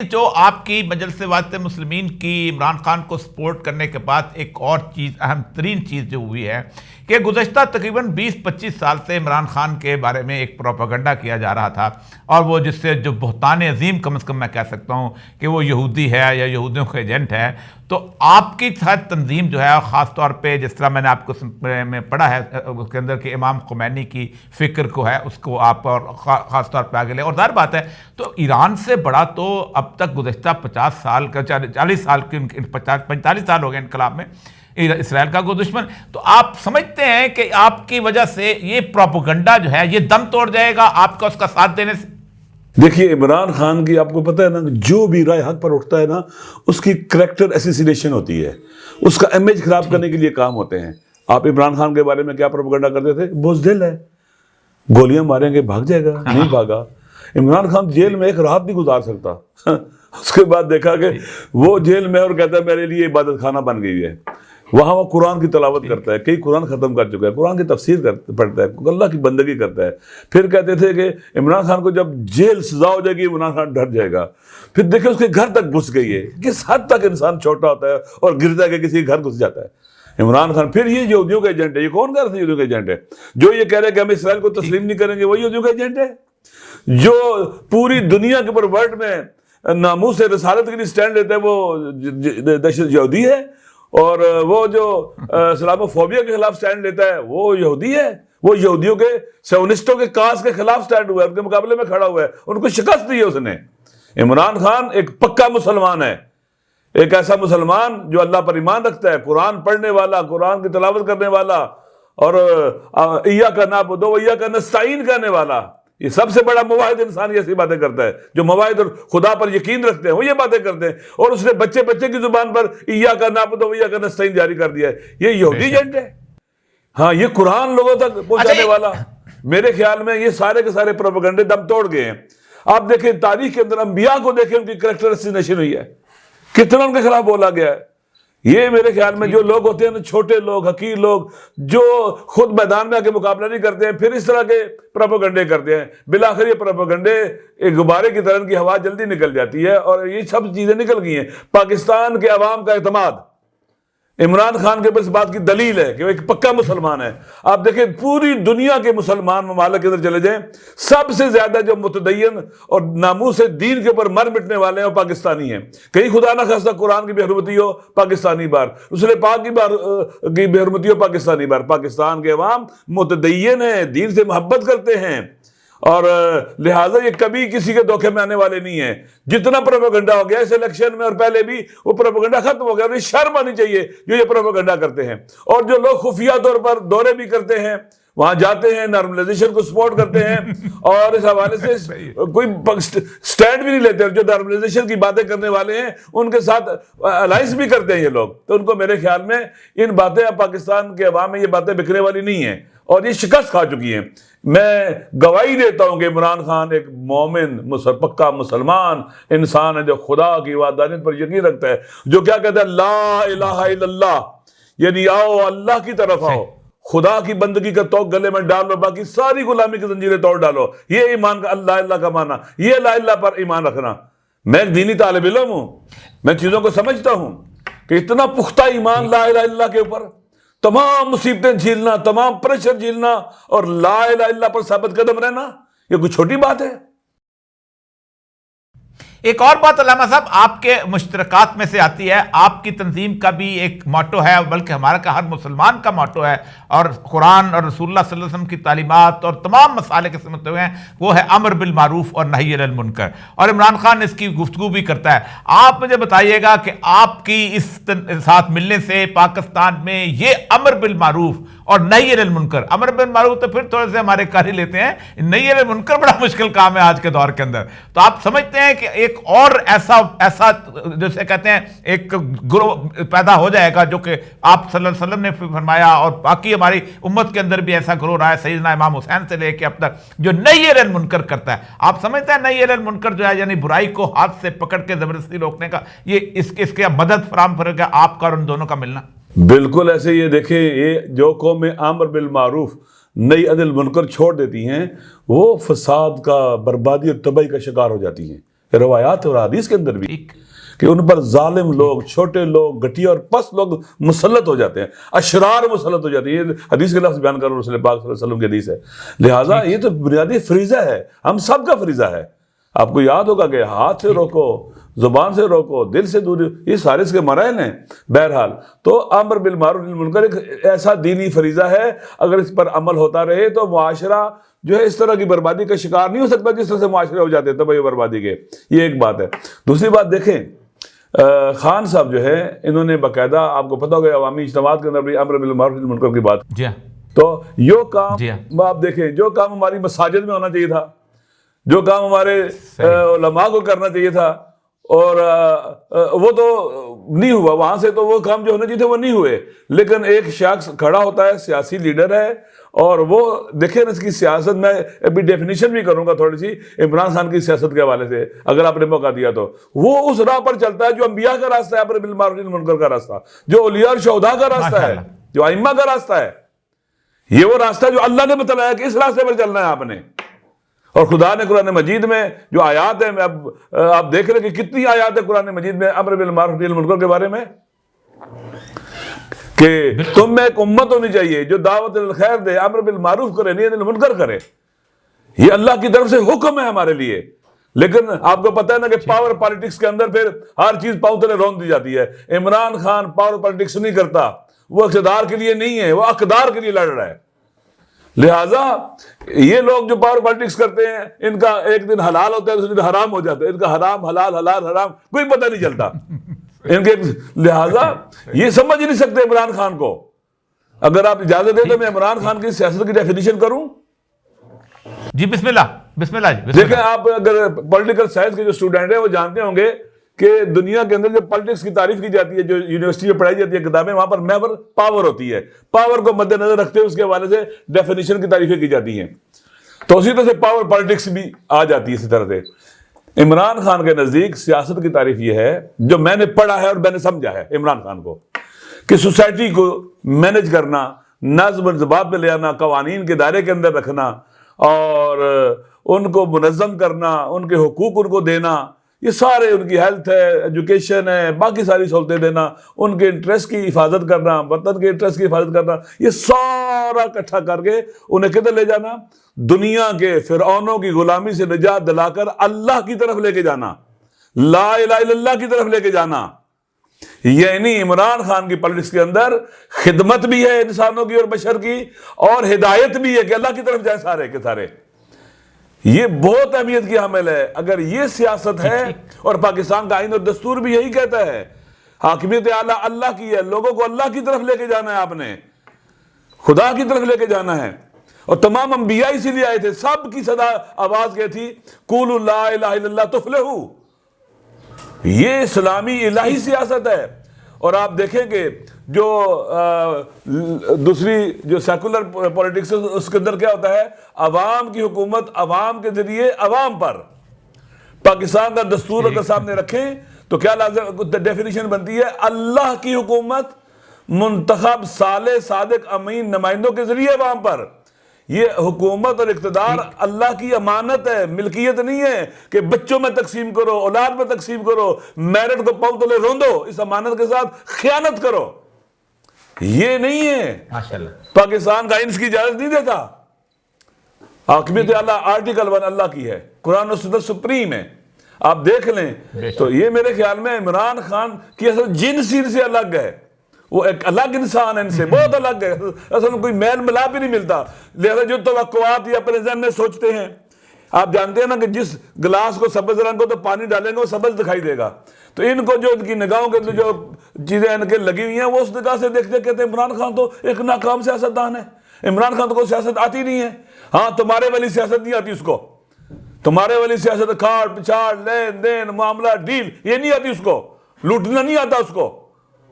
جو آپ کی مجلس واسطہ مسلمین کی عمران خان کو سپورٹ کرنے کے بعد ایک اور چیز، اہم ترین چیز جو ہوئی ہے کہ گزشتہ تقریباً 20-25 سال سے عمران خان کے بارے میں ایک پروپیگنڈا کیا جا رہا تھا، اور وہ جس سے جو بہتان عظیم کم از کم میں کہہ سکتا ہوں کہ وہ یہودی ہے یا یہودیوں کا ایجنٹ ہے. تو آپ کی ساتھ تنظیم جو ہے، خاص طور پہ جس طرح میں نے آپ کو میں پڑھا ہے اس کے اندر کہ امام خمینی کی فکر کو ہے، اس کو آپ اور خاص طور پہ آگے لے. اور ظاہر بات ہے تو ایران سے بڑا تو اب تک گزشتہ 50 سال کا 40 سال کی 45 سال ہو گئے انقلاب میں اسرائیل کا کوئی دشمن. تو آپ سمجھتے ہیں کہ آپ کی وجہ سے یہ پروپیگنڈا جو ہے یہ دم توڑ جائے گا آپ کا اس کا ساتھ دینے سے؟ دیکھیے عمران خان کی آپ کو پتہ ہے نا، جو بھی رائے حق پر اٹھتا ہے نا اس کی کریکٹر ایسیسینیشن ہوتی ہے، اس کا امیج خراب کرنے کے لیے کام ہوتے ہیں. آپ عمران خان کے بارے میں کیا پروپیگنڈا کرتے تھے؟ بزدل ہے، گولیاں ماریں گے بھاگ جائے گا. نہیں بھاگا. عمران خان جیل میں ایک رات نہیں گزار سکتا. اس کے بعد دیکھا کہ وہ جیل میں اور کہتا ہے میرے لیے عبادت خانہ بن گئی ہے. وہاں وہ قرآن کی تلاوت کرتا ہے، کئی قرآن ختم کر چکا ہے، قرآن کی تفسیر پڑھتا ہے، اللہ کی بندگی کرتا ہے. پھر کہتے تھے کہ عمران خان کو جب جیل سزا ہو جائے گی عمران خان ڈر جائے گا. پھر دیکھیں اس کے گھر تک گھس گئی ہے. کس حد تک انسان چھوٹا ہوتا ہے اور گرتا ہے کہ کسی کے گھر گھس جاتا ہے عمران خان. پھر یہ یہودیوں کا ایجنٹ ہے. یہ کون کہہ رہا تھا یہودیوں کا ایجنٹ ہے؟ جو یہ کہہ رہے کہ ہم اسرائیل کو تسلیم نہیں کریں گے، وہ یہودیوں کا ایجنٹ ہے. جو پوری دنیا کے اوپر ورلڈ میں ناموس رسالت کے لیے سٹینڈ لیتا ہے وہ دہشت یہودی ہے. اور وہ جو اسلاموفوبیا کے خلاف سٹینڈ لیتا ہے وہ یہودی ہے. وہ یہودیوں کے سیونسٹوں کے کاز کے خلاف سٹینڈ ہوا ہے، ان کے مقابلے میں کھڑا ہوا ہے، ان کو شکست دی ہے اس نے. عمران خان ایک پکا مسلمان ہے، ایک ایسا مسلمان جو اللہ پر ایمان رکھتا ہے، قرآن پڑھنے والا، قرآن کی تلاوت کرنے والا، اور ایاک نعبد و ایاک نستعین کہنے والا. یہ سب سے بڑا مواحد انسان ایسی باتیں کرتا ہے. جو مواحد اور خدا پر یقین رکھتے ہیں وہ یہ باتیں کرتے ہیں، اور اس نے بچے کی زبان پر ایاک نعبد و ایاک نستعین جاری کر دیا ہے. یہ یہودی ایجنٹ ہے. ہاں، یہ قرآن لوگوں تک پہنچانے والا. میرے خیال میں یہ سارے کے سارے پروپیگنڈے دم توڑ گئے ہیں. آپ دیکھیں تاریخ کے اندر انبیاء کو دیکھیں، ان کی کریکٹر ایسیسینیشن ہوئی ہے، کتنا ان کے خلاف بولا گیا ہے. یہ میرے خیال میں جو لوگ ہوتے ہیں نا، چھوٹے لوگ، حقیر لوگ، جو خود میدان میں آ کے مقابلہ نہیں کرتے ہیں، پھر اس طرح کے پروپیگنڈے کرتے ہیں. بالآخر یہ پروپیگنڈے ایک غبارے کی طرح ان کی ہوا جلدی نکل جاتی ہے، اور یہ سب چیزیں نکل گئی ہیں. پاکستان کے عوام کا اعتماد عمران خان کے اوپر اس بات کی دلیل ہے کہ وہ ایک پکا مسلمان ہے. آپ دیکھیں پوری دنیا کے مسلمان ممالک کے اندر چلے جائیں، سب سے زیادہ جو متدین اور ناموس دین کے اوپر مر مٹنے والے ہیں وہ پاکستانی ہیں. کہیں خدا نہ خواستہ قرآن کی بے حرمتی ہو، پاکستانی بار، رسول پاک کی بے حرمتی ہو، پاکستانی بار. پاکستان کے عوام متدین ہیں، دین سے محبت کرتے ہیں، اور لہٰذا یہ کبھی کسی کے دھوکے میں آنے والے نہیں ہیں. جتنا پروپیگنڈا ہو گیا اس الیکشن میں اور پہلے بھی، وہ پروپیگنڈا ختم ہو گیا. اور یہ شرم آنی چاہیے جو یہ پروپیگنڈا کرتے ہیں. اور جو لوگ خفیہ طور پر دورے بھی کرتے ہیں، وہاں جاتے ہیں، نارملائزیشن کو سپورٹ کرتے ہیں، اور اس حوالے سے کوئی سٹینڈ بھی نہیں لیتے. جو نارملائزیشن کی باتیں کرنے والے ہیں ان کے ساتھ الائنس بھی کرتے ہیں یہ لوگ. تو ان کو میرے خیال میں ان باتیں پاکستان کے عوام میں یہ باتیں بکنے والی نہیں ہیں، اور یہ شکست کھا چکی ہیں. میں گواہی دیتا ہوں کہ عمران خان ایک مومن پکا مسلمان انسان ہے، جو خدا کی وحدانیت پر یقین رکھتا ہے، جو کیا کہتا ہے لا الہ الا اللہ، یعنی آؤ اللہ کی طرف آؤ، خدا کی بندگی کا توق گلے میں ڈال لو، باقی ساری غلامی کی زنجیریں توڑ ڈالو. یہ ایمان کا اللہ کا معنی، یہ لا الہ پر ایمان رکھنا. میں ایک دینی طالب علم ہوں، میں چیزوں کو سمجھتا ہوں کہ اتنا پختہ ایمان لا الہ الا اللہ کے اوپر، تمام مصیبتیں جھیلنا، تمام پریشر جھیلنا، اور لا الہ الا اللہ پر ثابت قدم رہنا، یہ کوئی چھوٹی بات ہے. ایک اور بات علامہ صاحب آپ کے مشترکات میں سے آتی ہے، آپ کی تنظیم کا بھی ایک موٹو ہے، بلکہ ہمارا کا ہر مسلمان کا موٹو ہے، اور قرآن اور رسول اللہ صلی اللہ علیہ وسلم کی تعلیمات اور تمام مسالے کے سمجھتے ہوئے ہیں، وہ ہے امر بالمعروف اور نہی عن المنکر. اور عمران خان اس کی گفتگو بھی کرتا ہے. آپ مجھے بتائیے گا کہ آپ کی اس ساتھ ملنے سے پاکستان میں یہ امر بالمعروف اور نہی عن المنکر، امر بالمعروف تو پھر تھوڑے سے ہمارے کر ہی لیتے ہیں، نہی عن المنکر بڑا مشکل کام ہے آج کے دور کے اندر. تو آپ سمجھتے ہیں کہ ایک اور ایسا جسے کہتے ہیں ایک گروہ پیدا ہو جائے گا، جو کہ آپ صلی اللہ علیہ وسلم نے فرمایا، اور باقی ہماری امت کے اندر بھی ایسا گروہ رہا ہے سیدنا امام حسین سے لے کے اب تک، جو نہی عن المنکر کرتا ہے. آپ سمجھتے ہیں نہی عن المنکر جو ہے، یعنی برائی کو ہاتھ سے پکڑ کے زبردستی روکنے کا، یہ اس کے مدد فراہم کرے گا آپ کا اور ان دونوں کا ملنا؟ بالکل ایسے. یہ دیکھیں، یہ جو قوم امر بالمعروف نہی عن المنکر چھوڑ دیتی ہیں، وہ فساد کا، بربادی اور تباہی کا شکار ہو جاتی ہیں. روایات اور حدیث کے اندر بھی ٹھیک کہ ان پر ظالم لوگ، چھوٹے لوگ، گھٹیا اور پست لوگ مسلط ہو جاتے ہیں، اشرار مسلط ہو جاتے ہیں. یہ حدیث کے لفظ بیان کر رہا رسول پاک صلی اللہ علیہ وسلم کی حدیث ہے. لہٰذا یہ تو بنیادی فریضہ ہے، ہم سب کا فریضہ ہے. آپ کو یاد ہوگا کہ ہاتھ سے روکو، زبان سے روکو، دل سے دوری، یہ سارے اس کے مراحل ہیں. بہرحال تو امر بالمعروف نہی عن المنکر ایک ایسا دینی فریضہ ہے، اگر اس پر عمل ہوتا رہے تو معاشرہ جو ہے اس طرح کی بربادی کا شکار نہیں ہو سکتا جس طرح سے معاشرے ہو جاتے ہیں تباہی و بربادی کے. یہ ایک بات ہے. دوسری بات دیکھیں، خان صاحب جو ہے انہوں نے باقاعدہ، آپ کو پتہ ہوگا عوامی اجتماعات کے اندر بھی امر بالمعروف نہی عن المنکر کی بات. جی ہاں تو یہ کام جی ہاں آپ دیکھیں، جو کام ہماری مساجد میں ہونا چاہیے تھا، جو کام ہمارے علماء کو کرنا چاہیے تھا، اور وہ تو نہیں ہوا وہاں سے، تو وہ کام جو ہونے چاہیے تھے وہ نہیں ہوئے. لیکن ایک شخص کھڑا ہوتا ہے، سیاسی لیڈر ہے، اور وہ دیکھیں اس کی سیاست میں ابھی ڈیفینیشن بھی کروں گا تھوڑی سی عمران خان کی سیاست کے حوالے سے اگر آپ نے موقع دیا تو. وہ اس راہ پر چلتا ہے جو انبیاء کا راستہ ہے، امر بالمعروف نہی عن المنکر کا راستہ، جو اولیاء اور شہداء کا راستہ ہے، جو ائمہ کا راستہ ہے. یہ وہ راستہ ہے جو اللہ نے بتلایا کہ اس راستے پر چلنا ہے آپ نے. اور خدا نے قرآن مجید میں جو آیات ہیں، اب آپ دیکھ رہے ہیں کہ کتنی آیات ہیں قرآن مجید میں امر بالمعروف نہی عن المنکر کے بارے میں، کہ تم میں ایک امت ہونی چاہیے جو دعوت الخیر دے، امر بالمعروف کرے، نہی عن المنکر کرے. یہ اللہ کی طرف سے حکم ہے ہمارے لیے. لیکن آپ کو پتہ ہے نا کہ پاور پالیٹکس کے اندر پھر ہر چیز پاؤں تلے رون دی جاتی ہے. عمران خان پاور پالیٹکس نہیں کرتا، وہ اقتدار کے لیے نہیں ہے، وہ اقدار کے لیے لڑ رہا ہے. لہٰذا یہ لوگ جو پاور پالیٹکس کرتے ہیں، ان کا ایک دن حلال ہوتا ہے، دوسرے دن حرام ہو جاتا ہے. ان کا حرام حلال، حلال حرام کوئی پتہ نہیں چلتا ان کے. لہٰذا یہ سمجھ نہیں سکتے عمران خان کو. اگر آپ اجازت دیں تو میں عمران خان کی سیاست کی ڈیفینیشن کروں. جی بسم اللہ، بسم اللہ جی. دیکھیں آپ اگر پولیٹیکل سائنس کے جو اسٹوڈنٹ ہیں وہ جانتے ہوں گے کہ دنیا کے اندر جو پالیٹکس کی تعریف کی جاتی ہے، جو یونیورسٹی میں پڑھائی جاتی ہے کتابیں، وہاں پر محور پاور ہوتی ہے. پاور کو مد نظر رکھتے ہوئے اس کے حوالے سے ڈیفینیشن کی تعریفیں کی جاتی ہیں. تو اسی طرح سے پاور پالیٹکس بھی آ جاتی ہے اسی طرح سے. عمران خان کے نزدیک سیاست کی تعریف یہ ہے، جو میں نے پڑھا ہے اور میں نے سمجھا ہے عمران خان کو، کہ سوسائٹی کو مینج کرنا، نظم و ضبط پہ لے آنا، قوانین کے دائرے کے اندر رکھنا، اور ان کو منظم کرنا، ان کے حقوق ان کو دینا. یہ سارے ان کی ہیلتھ ہے، ایجوکیشن ہے، باقی ساری سہولتیں دینا، ان کے انٹرسٹ کی حفاظت کرنا، وطن کے انٹرسٹ کی حفاظت کرنا، یہ سارا اکٹھا کر کے انہیں کدھر لے جانا؟ دنیا کے فرعونوں کی غلامی سے نجات دلا کر اللہ کی طرف لے کے جانا، لا الہ الا اللہ کی طرف لے کے جانا. یعنی عمران خان کی پالیٹکس کے اندر خدمت بھی ہے انسانوں کی اور بشر کی، اور ہدایت بھی ہے کہ اللہ کی طرف جائیں سارے کے سارے. یہ بہت اہمیت کی حامل ہے. اگر یہ سیاست ہے، اور پاکستان کا آئین اور دستور بھی یہی کہتا ہے، حاکمیت اعلیٰ اللہ کی ہے، لوگوں کو اللہ کی طرف لے کے جانا ہے، آپ نے خدا کی طرف لے کے جانا ہے. اور تمام انبیاء اسی لیے آئے تھے، سب کی صدا آواز کیا تھی؟ قولوا لا الہ الا اللہ تفلحوا. یہ اسلامی الہی سیاست ہے. اور آپ دیکھیں کہ جو دوسری جو سیکولر پولیٹکس اس کے اندر کیا ہوتا ہے؟ عوام کی حکومت عوام کے ذریعے عوام پر. پاکستان کا دستور اگر سامنے رکھیں تو کیا لازم ڈیفینیشن بنتی ہے؟ اللہ کی حکومت منتخب صالح صادق امین نمائندوں کے ذریعے عوام پر. یہ حکومت اور اقتدار اللہ کی امانت ہے، ملکیت نہیں ہے کہ بچوں میں تقسیم کرو، اولاد میں تقسیم کرو، میرٹ کو پاؤں تلے روندو، اس امانت کے ساتھ خیانت کرو. یہ نہیں ہے. ماشاءاللہ. پاکستان کا اس کی اجازت نہیں دیتا. حاکمیت اعلیٰ آرٹیکل 1 اللہ کی ہے، قرآن و سنت سپریم ہے. آپ دیکھ لیں تو یہ میرے خیال میں عمران خان کی اصل جنسی سے الگ ہے. وہ ایک الگ انسان ہے، ان سے بہت الگ ہے. اصل میں کوئی میل ملاپ ہی نہیں ملتا. لہذا جو توقعات یہ اپنے ذہن میں سوچتے ہیں، آپ جانتے ہیں نا کہ جس گلاس کو سبز رنگ کو تو پانی ڈالیں گے وہ سبز دکھائی دے گا. تو ان کو جو ان کی نگاہوں کے جو چیزیں ان کے لگی ہوئی ہیں، وہ اس نگاہ سے دیکھتے کہتے ہیں عمران خان تو ایک ناکام سیاستدان ہے، عمران خان تو کوئی سیاست آتی نہیں ہے. ہاں تمہارے والی سیاست نہیں آتی اس کو، تمہارے والی سیاست کھاڑ پچھاڑ لین دین معاملہ ڈیل یہ نہیں آتی اس کو، لوٹنا نہیں آتا اس کو،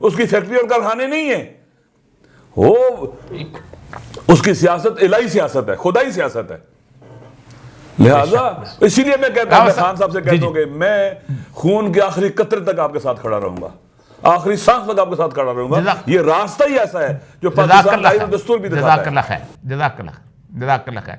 اس کی فیکٹری اور کارخانے نہیں ہیں. وہ اس کی سیاست الہی سیاست ہے، خدائی سیاست ہے. لہذا اسی لیے میں کہتا ہوں، میں خان صاحب سے کہتا ہوں کہ میں خون کے آخری قطرے تک آپ کے ساتھ کھڑا رہوں گا، آخری سانس تک آپ کے ساتھ کھڑا رہوں گا. یہ راستہ ہی ایسا ہے جو پاکستان کا دستور بھی دکھاتا ہے. جزاک اللہ خیر.